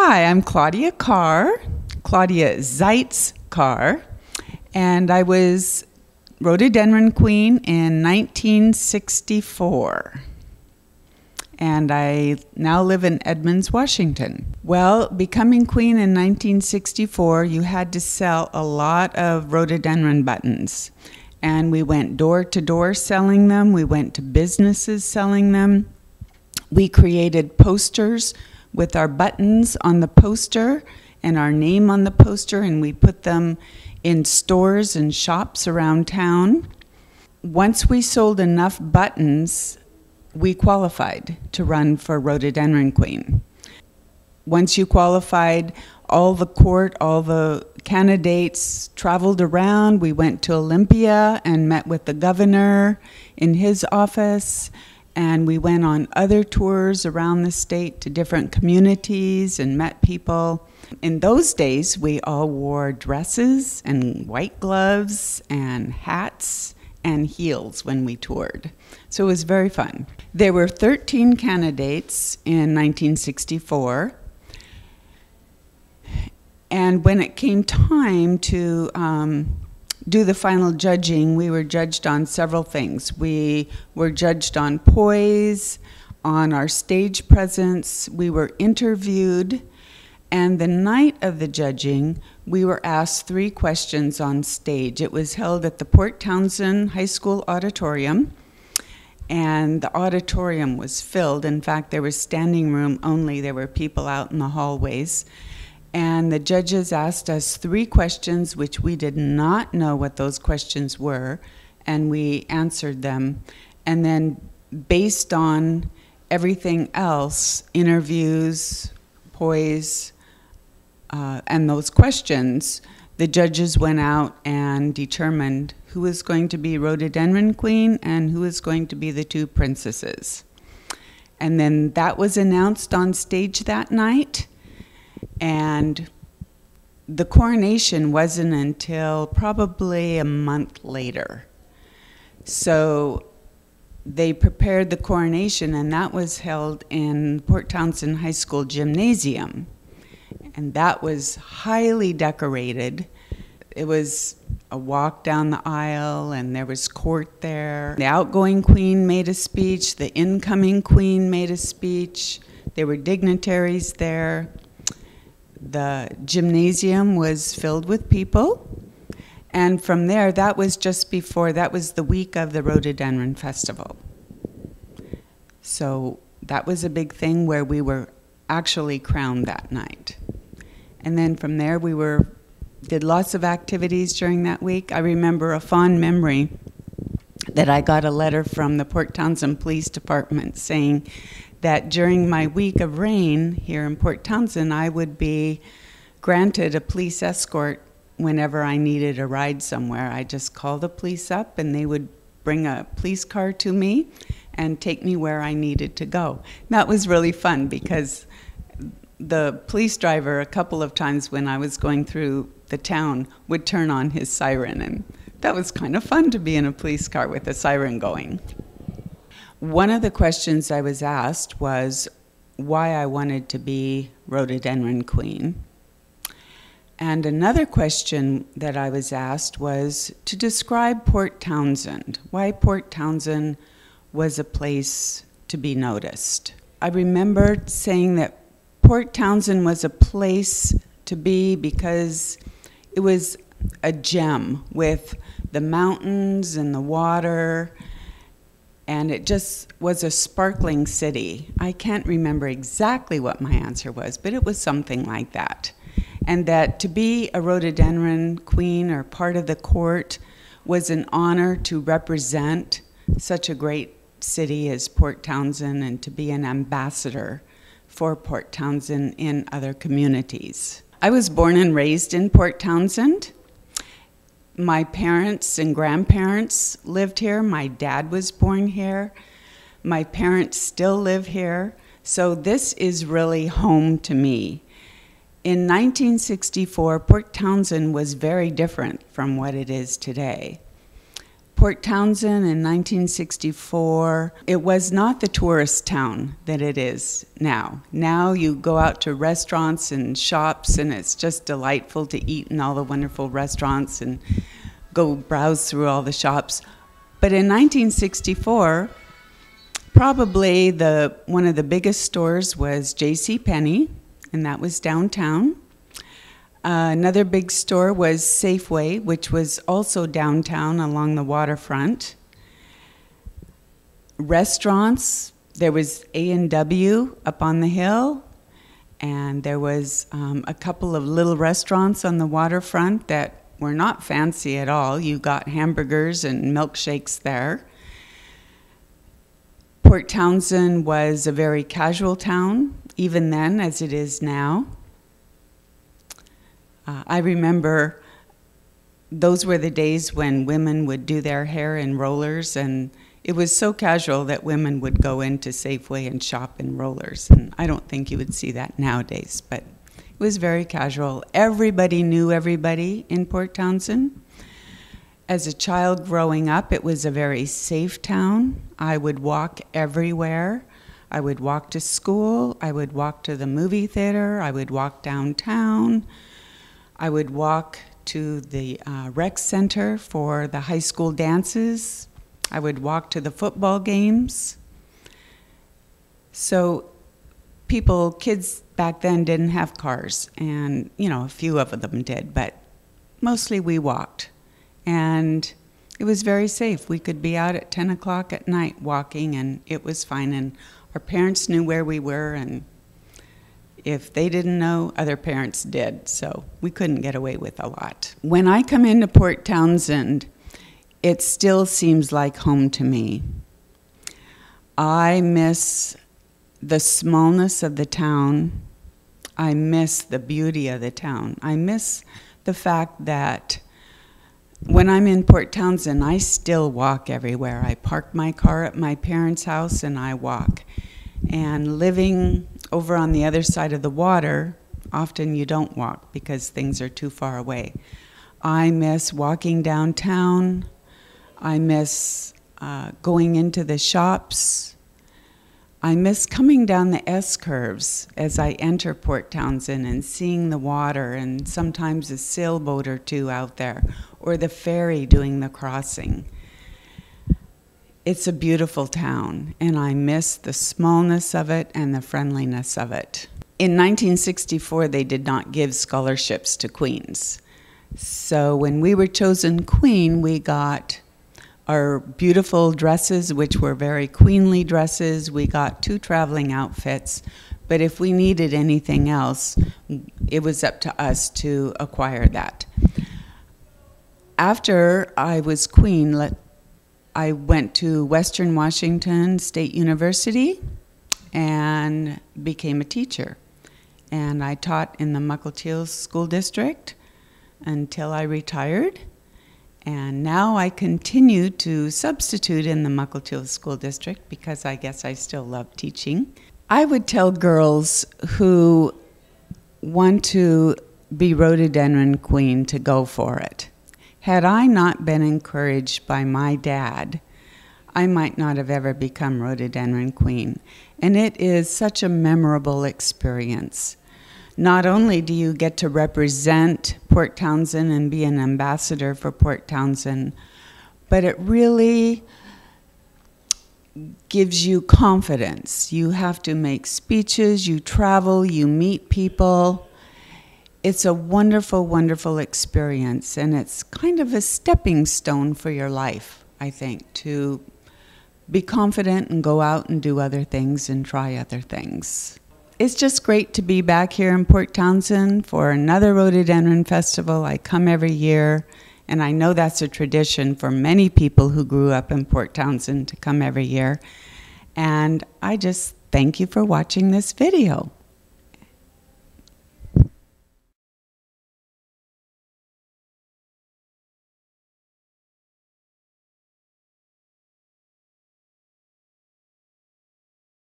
Hi, I'm Claudia Zeits Carr, and I was Rhododendron Queen in 1964. And I now live in Edmonds, Washington. Well, becoming queen in 1964, you had to sell a lot of rhododendron buttons. And we went door to door selling them. We went to businesses selling them. We created posters with our buttons on the poster and our name on the poster, and we put them in stores and shops around town. Once we sold enough buttons, we qualified to run for Rhododendron Queen. Once you qualified, all the candidates traveled around. We went to Olympia and met with the governor in his office, and we went on other tours around the state to different communities and met people. In those days, we all wore dresses and white gloves and hats and heels when we toured. So it was very fun. There were 13 candidates in 1964. And when it came time to do the final judging, we were judged on several things. We were judged on poise, on our stage presence. We were interviewed. And the night of the judging, we were asked 3 questions on stage. It was held at the Port Townsend High School auditorium, and the auditorium was filled. In fact, there was standing room only. There were people out in the hallways. And the judges asked us 3 questions, which we did not know what those questions were, and we answered them. And then based on everything else, interviews, poise, and those questions, the judges went out and determined who was going to be Rhododendron Queen and who was going to be the 2 princesses. And then that was announced on stage that night, and the coronation wasn't until probably a month later. So they prepared the coronation, and that was held in Port Townsend High School gymnasium. And that was highly decorated. It was a walk down the aisle, and there was court there. The outgoing queen made a speech. The incoming queen made a speech. There were dignitaries there. The gymnasium was filled with people. And from there, that was the week of the Rhododendron Festival. So that was a big thing where we were actually crowned that night. And then from there, we did lots of activities during that week. I remember a fond memory that I got a letter from the Port Townsend Police Department saying that during my week of reign here in Port Townsend, I would be granted a police escort whenever I needed a ride somewhere. I just called the police up, and they would bring a police car to me and take me where I needed to go. That was really fun because the police driver, a couple of times when I was going through the town, would turn on his siren, and that was kind of fun to be in a police car with a siren going. One of the questions I was asked was why I wanted to be Rhododendron Queen. And another question that I was asked was to describe Port Townsend, why Port Townsend was a place to be noticed. I remember saying that Port Townsend was a place to be because it was a gem with the mountains and the water, and it just was a sparkling city. I can't remember exactly what my answer was, but it was something like that. And that to be a Rhododendron Queen or part of the court was an honor to represent such a great city as Port Townsend and to be an ambassador for Port Townsend in other communities. I was born and raised in Port Townsend. My parents and grandparents lived here. My dad was born here. My parents still live here. So this is really home to me. In 1964, Port Townsend was very different from what it is today. Port Townsend in 1964, it was not the tourist town that it is now. Now you go out to restaurants and shops, and it's just delightful to eat in all the wonderful restaurants and go browse through all the shops. But in 1964, probably one of the biggest stores was J.C. Penney, and that was downtown. Another big store was Safeway, which was also downtown along the waterfront. Restaurants, there was A&W up on the hill, and there was a couple of little restaurants on the waterfront that were not fancy at all. You got hamburgers and milkshakes there. Port Townsend was a very casual town, even then as it is now. I remember those were the days when women would do their hair in rollers, and it was so casual that women would go into Safeway and shop in rollers. And I don't think you would see that nowadays, but it was very casual. Everybody knew everybody in Port Townsend. As a child growing up, it was a very safe town. I would walk everywhere. I would walk to school. I would walk to the movie theater. I would walk downtown. I would walk to the rec center for the high school dances. I would walk to the football games. So kids back then didn't have cars, and a few of them did, but mostly we walked. And it was very safe. We could be out at 10 o'clock at night walking, and it was fine. And our parents knew where we were, and if they didn't know, other parents did, so we couldn't get away with a lot. When I come into Port Townsend, it still seems like home to me. I miss the smallness of the town. I miss the beauty of the town. I miss the fact that when I'm in Port Townsend, I still walk everywhere. I park my car at my parents' house and I walk. And living over on the other side of the water, often you don't walk because things are too far away. I miss walking downtown. I miss going into the shops. I miss coming down the S-curves as I enter Port Townsend and seeing the water and sometimes a sailboat or two out there, or the ferry doing the crossing. It's a beautiful town, and I miss the smallness of it and the friendliness of it. In 1964, they did not give scholarships to queens. So when we were chosen queen, we got our beautiful dresses, which were very queenly dresses. We got 2 traveling outfits, but if we needed anything else, it was up to us to acquire that. After I was queen, I went to Western Washington State University and became a teacher. And I taught in the Mukilteo School District until I retired. And now I continue to substitute in the Mukilteo School District because I guess I still love teaching. I would tell girls who want to be rhododendron queen to go for it. Had I not been encouraged by my dad, I might not have ever become rhododendron queen. And it is such a memorable experience. Not only do you get to represent Port Townsend and be an ambassador for Port Townsend, but it really gives you confidence. You have to make speeches, you travel, you meet people. It's a wonderful, wonderful experience, and it's kind of a stepping stone for your life, I think, to be confident and go out and do other things and try other things. It's just great to be back here in Port Townsend for another Rhododendron Festival. I come every year, and I know that's a tradition for many people who grew up in Port Townsend to come every year. And I just thank you for watching this video.